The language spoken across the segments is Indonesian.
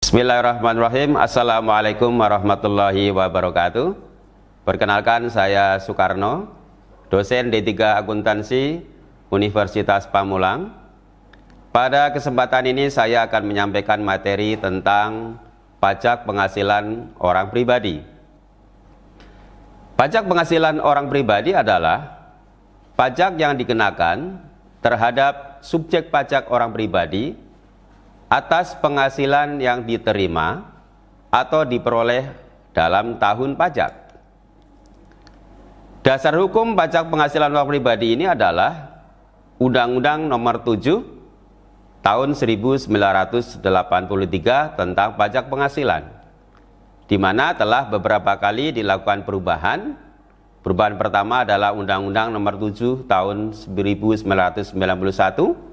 Bismillahirrahmanirrahim. Assalamualaikum warahmatullahi wabarakatuh. Perkenalkan, saya Soekarno, dosen D3 Akuntansi Universitas Pamulang. Pada kesempatan ini saya akan menyampaikan materi tentang pajak penghasilan orang pribadi. Pajak penghasilan orang pribadi adalah pajak yang dikenakan terhadap subjek pajak orang pribadi atas penghasilan yang diterima atau diperoleh dalam tahun pajak. Dasar hukum pajak penghasilan orang pribadi ini adalah Undang-Undang Nomor 7 Tahun 1983 tentang pajak penghasilan, di mana telah beberapa kali dilakukan perubahan. Perubahan pertama adalah Undang-Undang Nomor 7 Tahun 1991.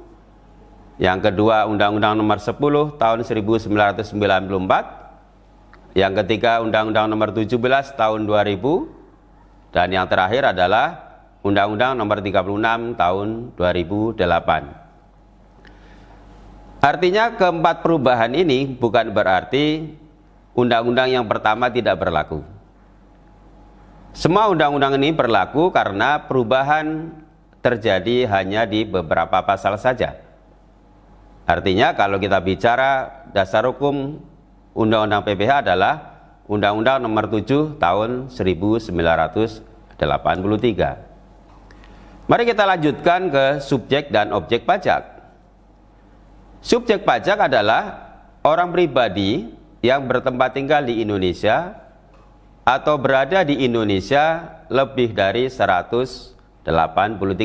Yang kedua, Undang-Undang Nomor 10 Tahun 1994. Yang ketiga, Undang-Undang Nomor 17 Tahun 2000. Dan yang terakhir adalah Undang-Undang Nomor 36 Tahun 2008. Artinya keempat perubahan ini bukan berarti undang-undang yang pertama tidak berlaku. Semua undang-undang ini berlaku karena perubahan terjadi hanya di beberapa pasal saja. Artinya kalau kita bicara dasar hukum Undang-Undang PPH adalah Undang-Undang Nomor 7 Tahun 1983. Mari kita lanjutkan ke subjek dan objek pajak. Subjek pajak adalah orang pribadi yang bertempat tinggal di Indonesia atau berada di Indonesia lebih dari 183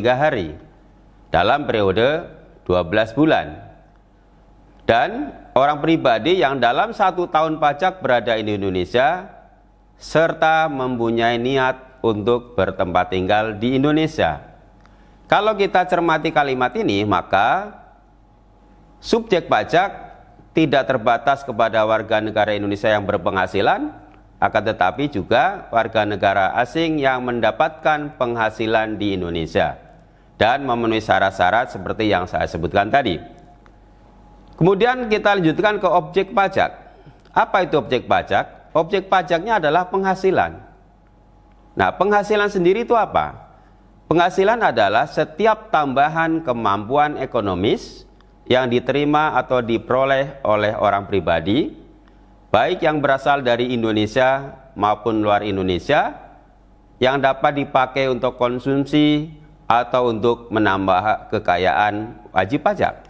hari dalam periode 12 bulan. Dan orang pribadi yang dalam 1 tahun pajak berada di Indonesia serta mempunyai niat untuk bertempat tinggal di Indonesia. Kalau kita cermati kalimat ini, maka subjek pajak tidak terbatas kepada warga negara Indonesia yang berpenghasilan, akan tetapi juga warga negara asing yang mendapatkan penghasilan di Indonesia dan memenuhi syarat-syarat seperti yang saya sebutkan tadi. Kemudian kita lanjutkan ke objek pajak. Apa itu objek pajak? Objek pajaknya adalah penghasilan. Nah, penghasilan sendiri itu apa? Penghasilan adalah setiap tambahan kemampuan ekonomis yang diterima atau diperoleh oleh orang pribadi, baik yang berasal dari Indonesia maupun luar Indonesia, yang dapat dipakai untuk konsumsi atau untuk menambah kekayaan wajib pajak.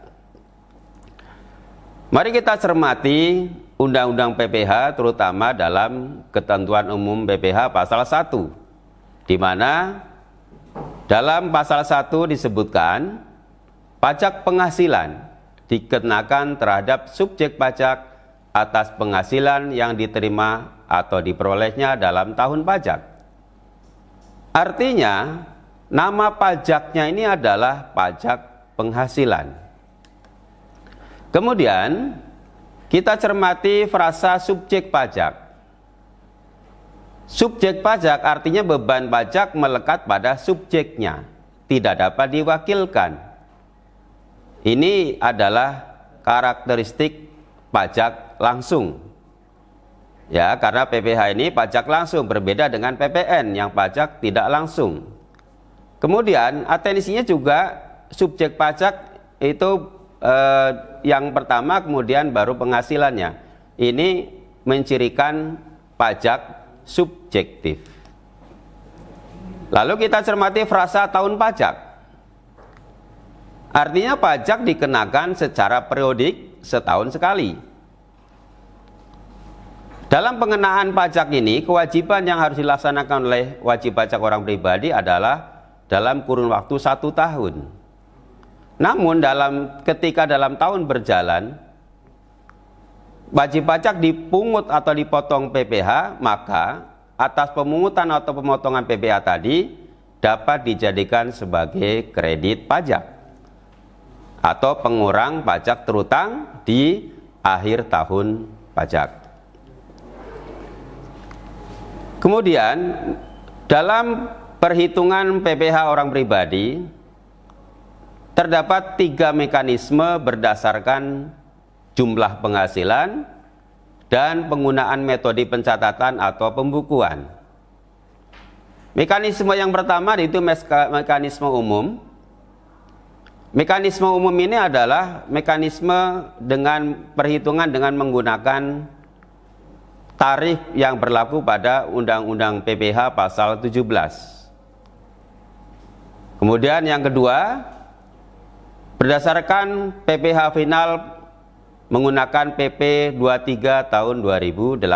Mari kita cermati Undang-Undang PPH, terutama dalam ketentuan umum PPH pasal 1, di mana dalam pasal 1 disebutkan pajak penghasilan dikenakan terhadap subjek pajak atas penghasilan yang diterima atau diperolehnya dalam tahun pajak. Artinya, nama pajaknya ini adalah pajak penghasilan. Kemudian kita cermati frasa subjek pajak. Subjek pajak artinya beban pajak melekat pada subjeknya, tidak dapat diwakilkan. Ini adalah karakteristik pajak langsung. Ya, karena PPH ini pajak langsung, berbeda dengan PPN yang pajak tidak langsung. Kemudian atensinya juga subjek pajak itu yang pertama, kemudian baru penghasilannya. Ini mencirikan pajak subjektif. Lalu kita cermati frasa tahun pajak. Artinya pajak dikenakan secara periodik setahun sekali. Dalam pengenaan pajak ini, kewajiban yang harus dilaksanakan oleh wajib pajak orang pribadi adalah dalam kurun waktu 1 tahun. Namun ketika dalam tahun berjalan, wajib pajak dipungut atau dipotong PPH, maka atas pemungutan atau pemotongan PPH tadi dapat dijadikan sebagai kredit pajak atau pengurang pajak terutang di akhir tahun pajak. Kemudian dalam perhitungan PPH orang pribadi terdapat 3 mekanisme berdasarkan jumlah penghasilan dan penggunaan metode pencatatan atau pembukuan. Mekanisme yang pertama itu mekanisme umum. Mekanisme umum ini adalah mekanisme dengan perhitungan dengan menggunakan tarif yang berlaku pada Undang-Undang PPh pasal 17. Kemudian yang kedua, berdasarkan PPh final menggunakan PP 23 tahun 2018,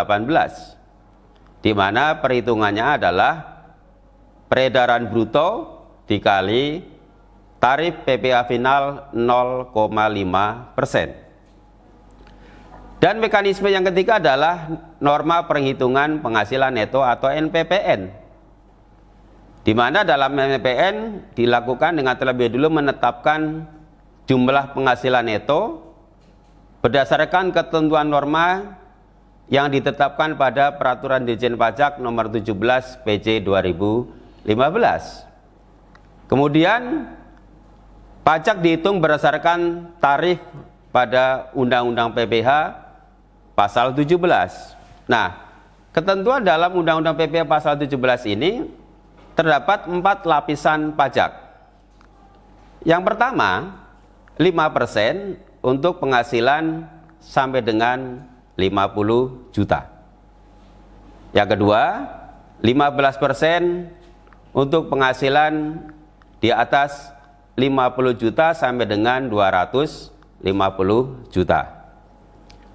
di mana perhitungannya adalah peredaran bruto dikali tarif PPh final 0,5%. Dan mekanisme yang ketiga adalah norma perhitungan penghasilan neto atau NPPN, di mana dalam NPPN dilakukan dengan terlebih dulu menetapkan jumlah penghasilan neto berdasarkan ketentuan norma yang ditetapkan pada Peraturan Dirjen Pajak Nomor 17 PJ 2015. Kemudian pajak dihitung berdasarkan tarif pada Undang-Undang PPh pasal 17. Nah, ketentuan dalam Undang-Undang PPh pasal 17 ini terdapat 4 lapisan pajak. Yang pertama, 5% untuk penghasilan sampai dengan 50 juta. Yang kedua, 15% untuk penghasilan di atas 50 juta sampai dengan 250 juta.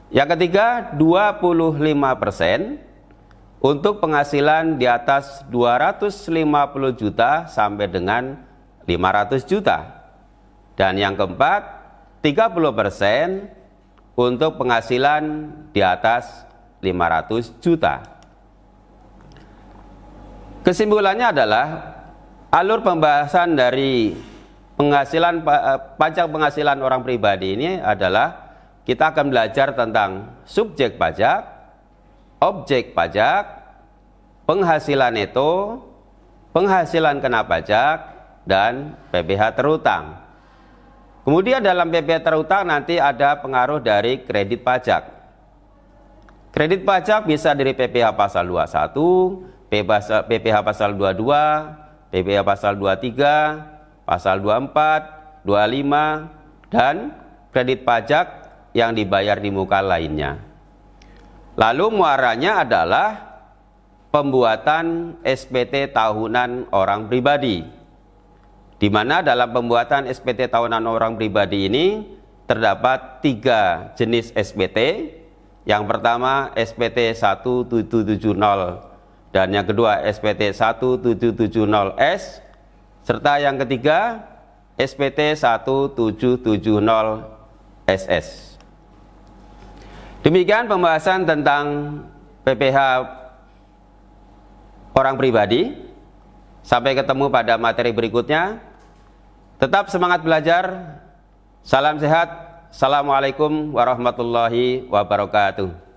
Yang ketiga, 25% untuk penghasilan di atas 250 juta sampai dengan 500 juta. Dan yang keempat, 30% untuk penghasilan di atas 500 juta. Kesimpulannya adalah alur pembahasan dari pajak penghasilan orang pribadi ini adalah kita akan belajar tentang subjek pajak, objek pajak, penghasilan neto, penghasilan kena pajak, dan PPh terutang. Kemudian dalam PPh terutang nanti ada pengaruh dari kredit pajak. Kredit pajak bisa dari PPh pasal 21, PPh pasal 22, PPh pasal 23, pasal 24, 25, dan kredit pajak yang dibayar di muka lainnya. Lalu muaranya adalah pembuatan SPT tahunan orang pribadi, di mana dalam pembuatan SPT tahunan orang pribadi ini terdapat 3 jenis SPT. Yang pertama SPT 1770 dan yang kedua SPT 1770S, serta yang ketiga SPT 1770SS. Demikian pembahasan tentang PPh orang pribadi. Sampai ketemu pada materi berikutnya. Tetap semangat belajar. Salam sehat. Assalamualaikum warahmatullahi wabarakatuh.